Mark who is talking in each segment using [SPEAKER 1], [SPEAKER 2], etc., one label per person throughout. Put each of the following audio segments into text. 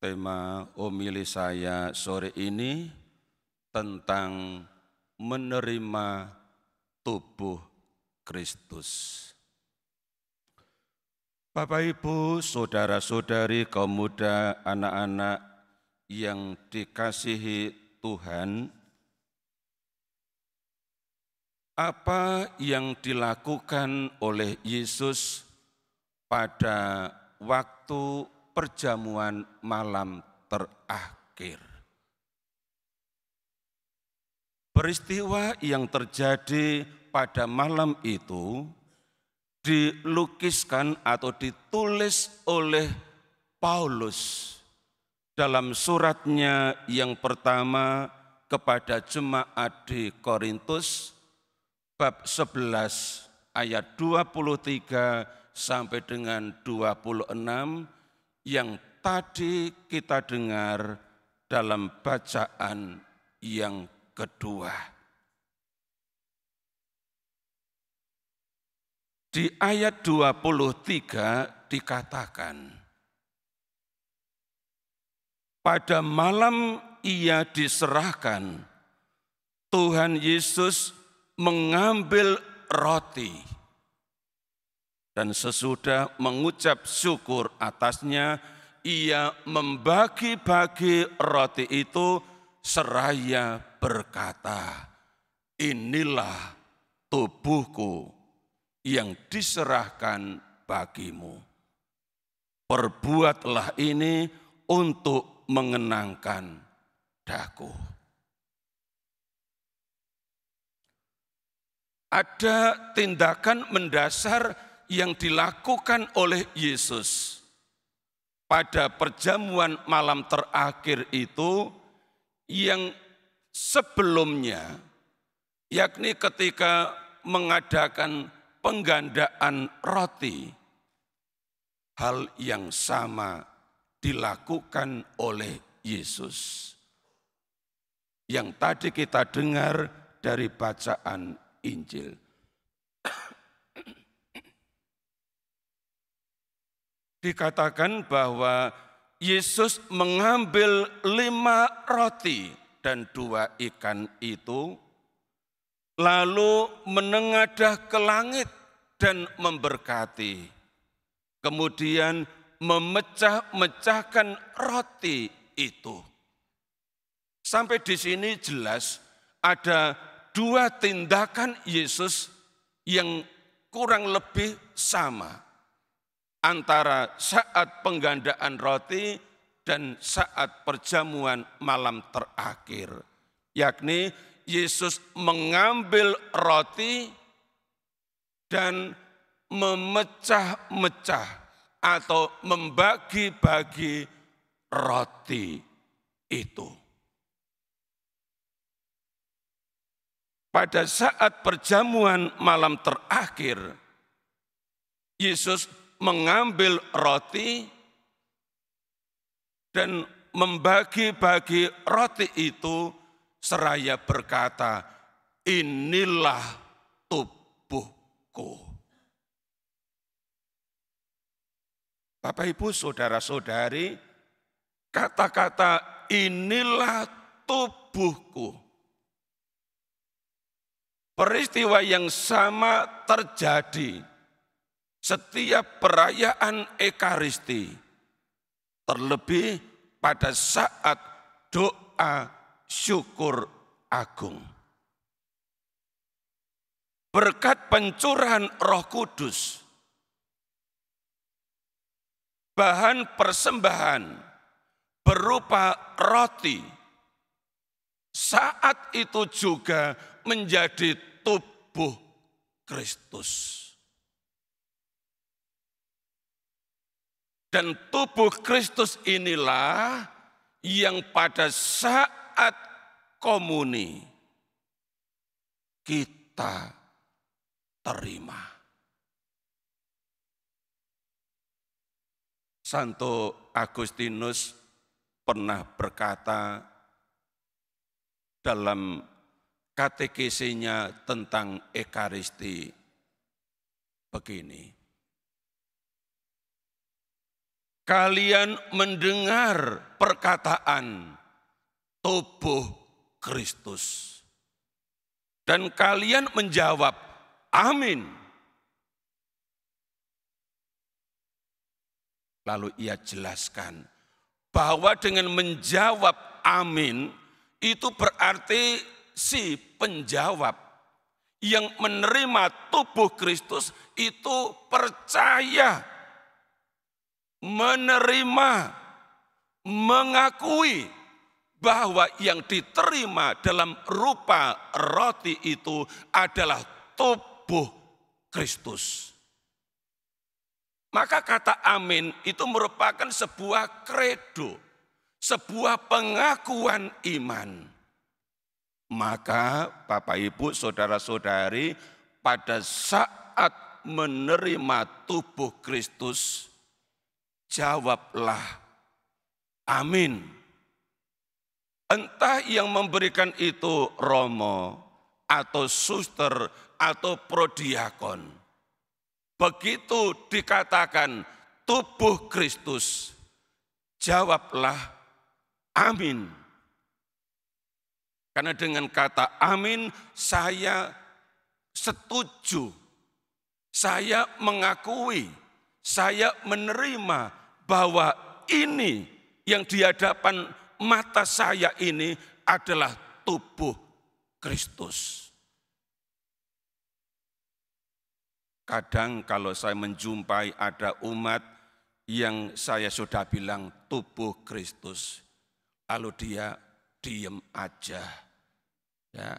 [SPEAKER 1] Tema homili saya sore ini tentang menerima tubuh Kristus. Bapak, Ibu, saudara-saudari, kaum muda, anak-anak yang dikasihi Tuhan, apa yang dilakukan oleh Yesus pada waktu perjamuan malam terakhir? Peristiwa yang terjadi pada malam itu dilukiskan atau ditulis oleh Paulus dalam suratnya yang pertama kepada jemaat di Korintus, bab 11 ayat 23 sampai dengan 26 yang tadi kita dengar dalam bacaan yang kedua. Di ayat 23 dikatakan, pada malam ia diserahkan, Tuhan Yesus mengambil roti dan sesudah mengucap syukur atasnya, ia membagi-bagi roti itu seraya berkata, inilah tubuhku yang diserahkan bagimu. Perbuatlah ini untuk mengenangkan daku. Ada tindakan mendasar yang dilakukan oleh Yesus pada perjamuan malam terakhir itu yang sebelumnya, yakni ketika mengadakan penggandaan roti, hal yang sama dilakukan oleh Yesus. Yang tadi kita dengar dari bacaan Injil. Dikatakan bahwa Yesus mengambil 5 roti dan 2 ikan itu, lalu menengadah ke langit dan memberkati. Kemudian memecah-mecahkan roti itu. Sampai di sini jelas ada 2 tindakan Yesus yang kurang lebih sama antara saat penggandaan roti dan saat perjamuan malam terakhir. Yakni Yesus mengambil roti dan memecah-mecah atau membagi-bagi roti itu. Pada saat perjamuan malam terakhir, Yesus mengambil roti dan membagi-bagi roti itu seraya berkata, inilah tubuhku. Bapak, Ibu, saudara-saudari, kata-kata inilah tubuhku. Peristiwa yang sama terjadi setiap perayaan Ekaristi, terlebih pada saat doa syukur agung. Berkat pencurahan Roh Kudus, bahan persembahan berupa roti, saat itu juga menjadi tubuh Kristus. Dan tubuh Kristus inilah yang pada saat komuni kita terima. Santo Agustinus pernah berkata dalam katekesinya tentang Ekaristi begini, kalian mendengar perkataan tubuh Kristus. Dan kalian menjawab, amin. Lalu ia jelaskan bahwa dengan menjawab amin, itu berarti si penjawab yang menerima tubuh Kristus itu percaya, menerima, mengakui bahwa yang diterima dalam rupa roti itu adalah tubuh Kristus. Maka kata amin itu merupakan sebuah kredo, sebuah pengakuan iman. Maka Bapak Ibu saudara-saudari, pada saat menerima tubuh Kristus, jawablah amin. Entah yang memberikan itu romo atau suster atau prodiakon. Begitu dikatakan tubuh Kristus, jawablah amin. Karena dengan kata amin saya setuju, saya mengakui, saya menerima bahwa ini yang di hadapan mata saya ini adalah tubuh Kristus. Kadang kalau saya menjumpai ada umat yang saya sudah bilang tubuh Kristus, lalu dia diem aja, ya,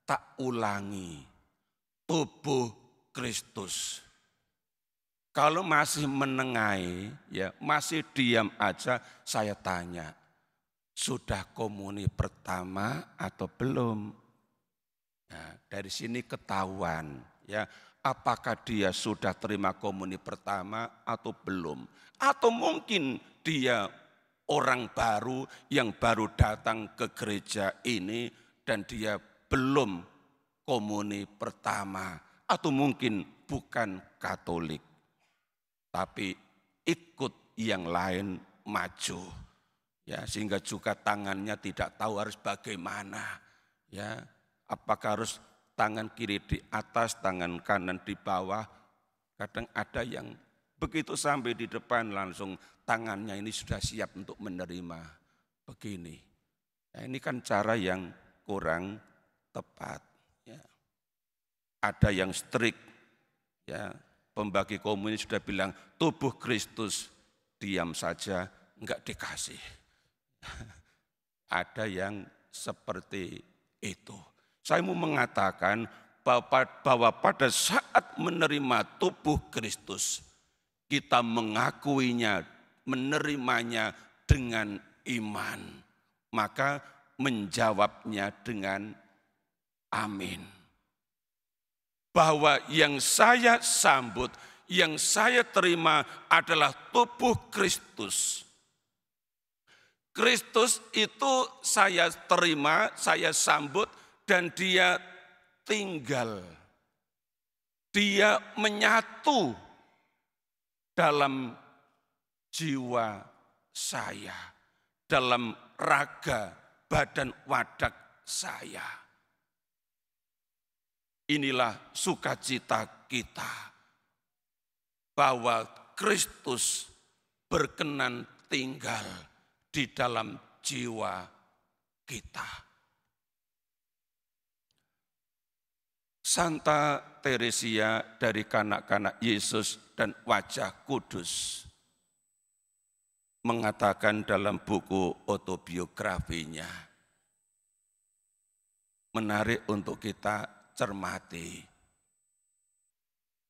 [SPEAKER 1] tak ulangi tubuh Kristus. Kalau masih menengahi, ya masih diam aja, saya tanya, sudah komuni pertama atau belum? Nah, dari sini ketahuan, ya apakah dia sudah terima komuni pertama atau belum? Atau mungkin dia orang baru yang baru datang ke gereja ini dan dia belum komuni pertama, atau mungkin bukan Katolik, tapi ikut yang lain maju. Ya, sehingga juga tangannya tidak tahu harus bagaimana. Ya, apakah harus tangan kiri di atas, tangan kanan di bawah. Kadang ada yang begitu sampai di depan langsung tangannya ini sudah siap untuk menerima. Begini. Ya, ini kan cara yang kurang tepat. Ya. Ada yang strict. Ya, pembagi komuni sudah bilang tubuh Kristus, diam saja, enggak dikasih. Ada yang seperti itu. Saya mau mengatakan bahwa pada saat menerima tubuh Kristus, kita mengakuinya, menerimanya dengan iman. Maka menjawabnya dengan amin. Bahwa yang saya sambut, yang saya terima adalah tubuh Kristus. Kristus itu saya terima, saya sambut, dan dia tinggal. Dia menyatu dalam jiwa saya, dalam raga, badan wadak saya. Inilah sukacita kita, bahwa Kristus berkenan tinggal di dalam jiwa kita. Santa Teresia dari Kanak-kanak Yesus dan Wajah Kudus mengatakan dalam buku autobiografinya, menarik untuk kita cermati.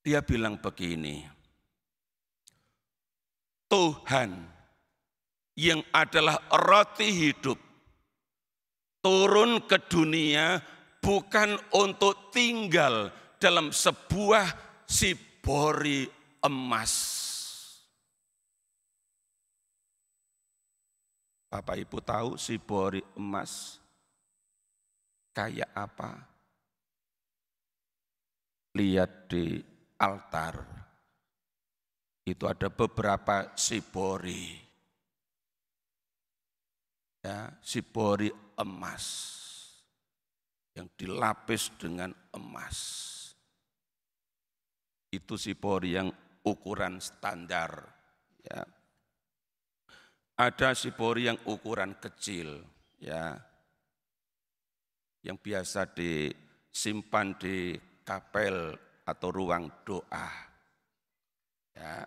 [SPEAKER 1] Dia bilang begini, Tuhan yang adalah roti hidup turun ke dunia bukan untuk tinggal dalam sebuah sibori emas. Bapak Ibu tahu sibori emas kayak apa? Lihat di altar. itu ada beberapa sibori. Ya, sibori emas yang dilapis dengan emas. Itu sibori yang ukuran standar. Ya. Ada sibori yang ukuran kecil, ya, yang biasa disimpan di kapel atau ruang doa. Ya.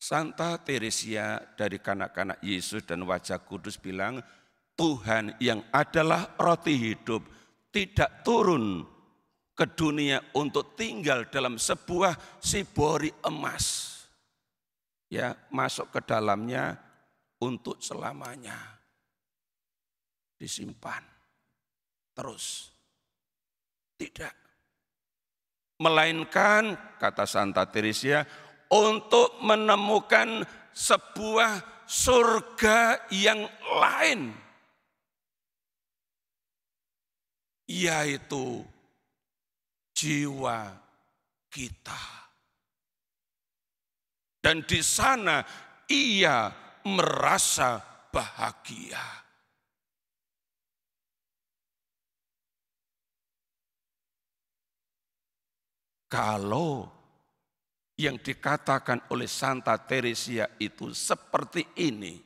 [SPEAKER 1] Santa Teresia dari kanak-kanak Yesus dan Wajah Kudus bilang, Tuhan yang adalah roti hidup tidak turun ke dunia untuk tinggal dalam sebuah sibori emas. Ya, masuk ke dalamnya untuk selamanya. Disimpan terus. Tidak. Melainkan, kata Santa Teresia, untuk menemukan sebuah surga yang lain, yaitu jiwa kita. Dan di sana ia merasa bahagia. Kalau yang dikatakan oleh Santa Teresia itu seperti ini,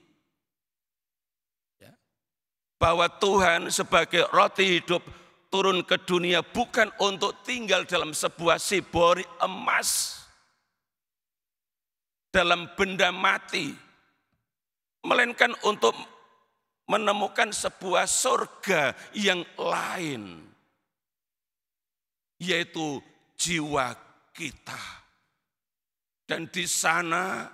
[SPEAKER 1] bahwa Tuhan sebagai roti hidup turun ke dunia bukan untuk tinggal dalam sebuah sibori emas, dalam benda mati, melainkan untuk menemukan sebuah surga yang lain, yaitu jiwa kita. Dan di sana,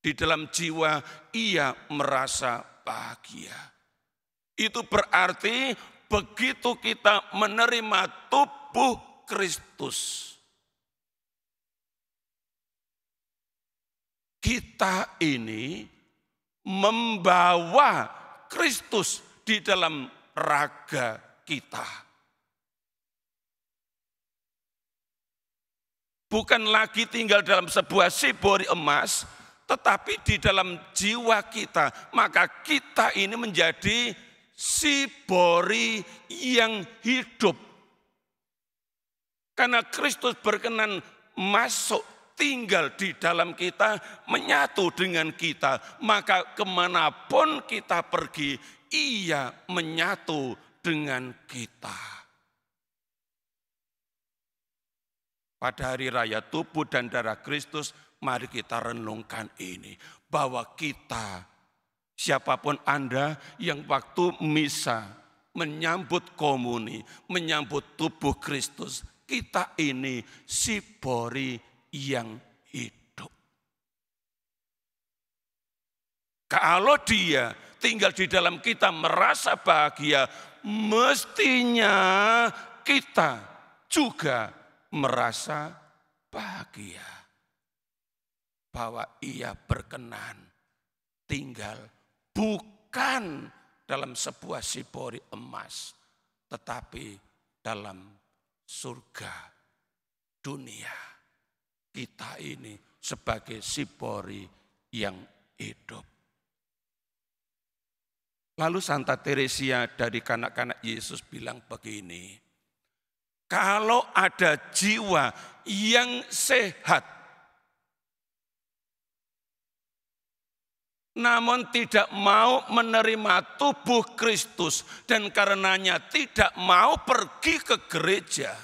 [SPEAKER 1] di dalam jiwa, ia merasa bahagia. Itu berarti begitu kita menerima tubuh Kristus, kita ini membawa Kristus di dalam raga kita. Bukan lagi tinggal dalam sebuah sibori emas, tetapi di dalam jiwa kita. Maka kita ini menjadi sibori yang hidup. Karena Kristus berkenan masuk tinggal di dalam kita, menyatu dengan kita. Maka kemanapun kita pergi, ia menyatu dengan kita. Pada hari raya tubuh dan darah Kristus, mari kita renungkan ini. Bahwa kita, siapapun Anda yang waktu misa, menyambut komuni, menyambut tubuh Kristus, kita ini sibori yang hidup. Kalau dia tinggal di dalam kita merasa bahagia, mestinya kita juga merasa bahagia bahwa ia berkenan tinggal bukan dalam sebuah sibori emas, tetapi dalam surga dunia. Kita ini sebagai sibori yang hidup. Lalu Santa Teresia dari kanak-kanak Yesus bilang begini, kalau ada jiwa yang sehat, namun tidak mau menerima tubuh Kristus dan karenanya tidak mau pergi ke gereja,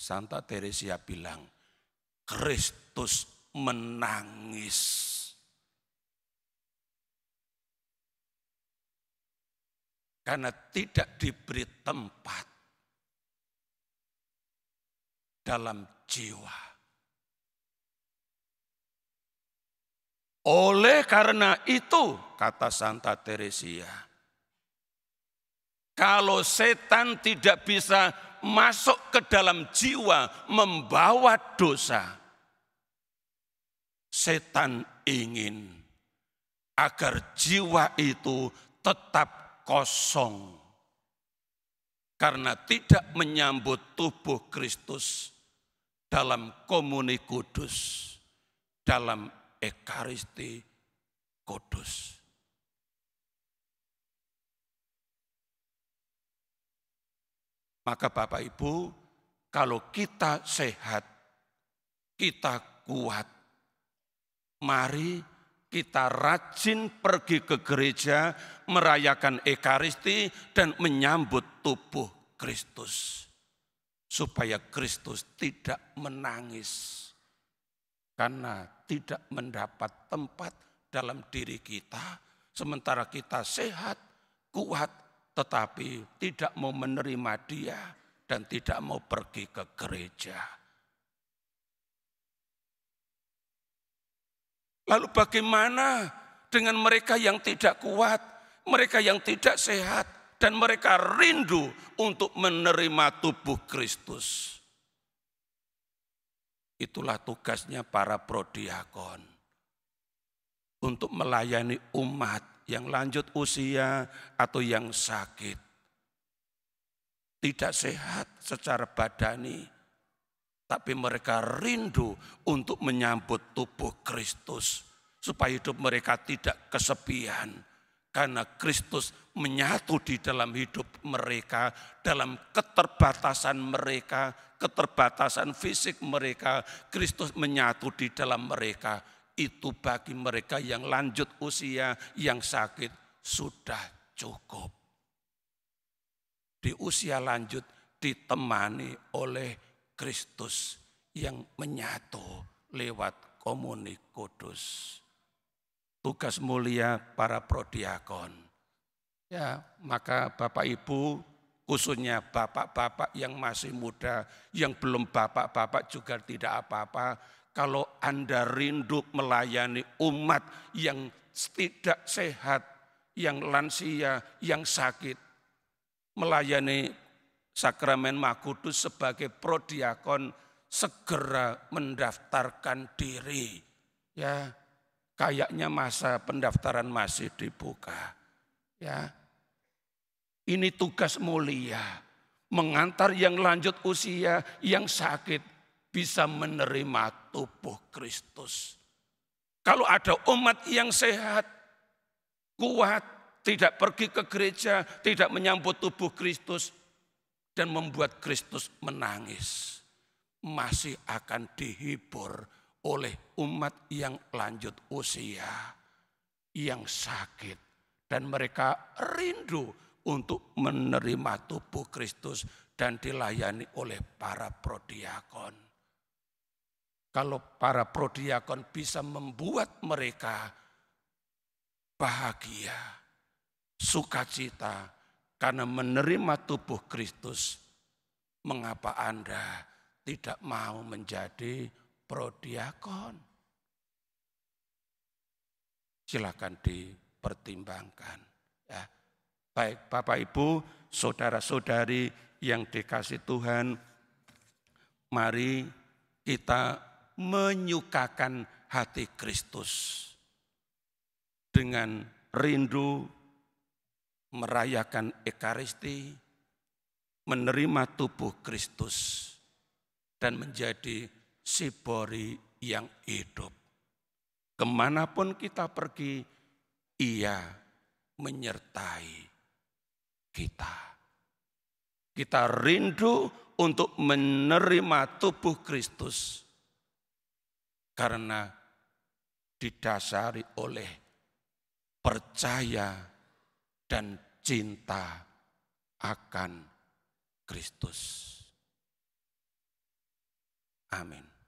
[SPEAKER 1] Santa Teresia bilang, Kristus menangis. Karena tidak diberi tempat dalam jiwa. Oleh karena itu, kata Santa Teresia, kalau setan tidak bisa masuk ke dalam jiwa membawa dosa, setan ingin agar jiwa itu tetap kosong karena tidak menyambut tubuh Kristus dalam komuni kudus, dalam ekaristi kudus. Maka Bapak Ibu, kalau kita sehat, kita kuat, mari kita rajin pergi ke gereja, merayakan ekaristi dan menyambut tubuh Kristus. Supaya Kristus tidak menangis karena tidak mendapat tempat dalam diri kita, sementara kita sehat, kuat, tetapi tidak mau menerima Dia dan tidak mau pergi ke gereja. Lalu bagaimana dengan mereka yang tidak kuat, mereka yang tidak sehat, dan mereka rindu untuk menerima tubuh Kristus? Itulah tugasnya para prodiakon, untuk melayani umat yang lanjut usia atau yang sakit, tidak sehat secara badani, tapi mereka rindu untuk menyambut tubuh Kristus, supaya hidup mereka tidak kesepian, karena Kristus menyatu di dalam hidup mereka, dalam keterbatasan mereka, keterbatasan fisik mereka, Kristus menyatu di dalam mereka. Itu bagi mereka yang lanjut usia, yang sakit, sudah cukup. Di usia lanjut ditemani oleh Kristus yang menyatu lewat komuni kudus. Tugas mulia para prodiakon. Ya, maka Bapak Ibu, khususnya bapak-bapak yang masih muda, yang belum bapak-bapak juga tidak apa-apa. Kalau Anda rindu melayani umat yang tidak sehat, yang lansia, yang sakit, melayani sakramen Maha Kudus sebagai prodiakon, segera mendaftarkan diri. Ya, kayaknya masa pendaftaran masih dibuka. Ya, ini tugas mulia, mengantar yang lanjut usia, yang sakit, bisa menerima tubuh Kristus. Kalau ada umat yang sehat, kuat, tidak pergi ke gereja, tidak menyambut tubuh Kristus, dan membuat Kristus menangis, masih akan dihibur oleh umat yang lanjut usia, yang sakit, dan mereka rindu untuk menerima tubuh Kristus dan dilayani oleh para prodiakon. Kalau para prodiakon bisa membuat mereka bahagia, sukacita karena menerima tubuh Kristus, mengapa Anda tidak mau menjadi prodiakon? Silakan dipertimbangkan. Ya. Baik Bapak Ibu, saudara-saudari yang dikasih Tuhan, mari kita menyukakan hati Kristus dengan rindu merayakan ekaristi, menerima tubuh Kristus, dan menjadi sibori yang hidup. Kemanapun kita pergi, Ia menyertai kita. Kita rindu untuk menerima tubuh Kristus karena didasari oleh percaya dan cinta akan Kristus. Amin.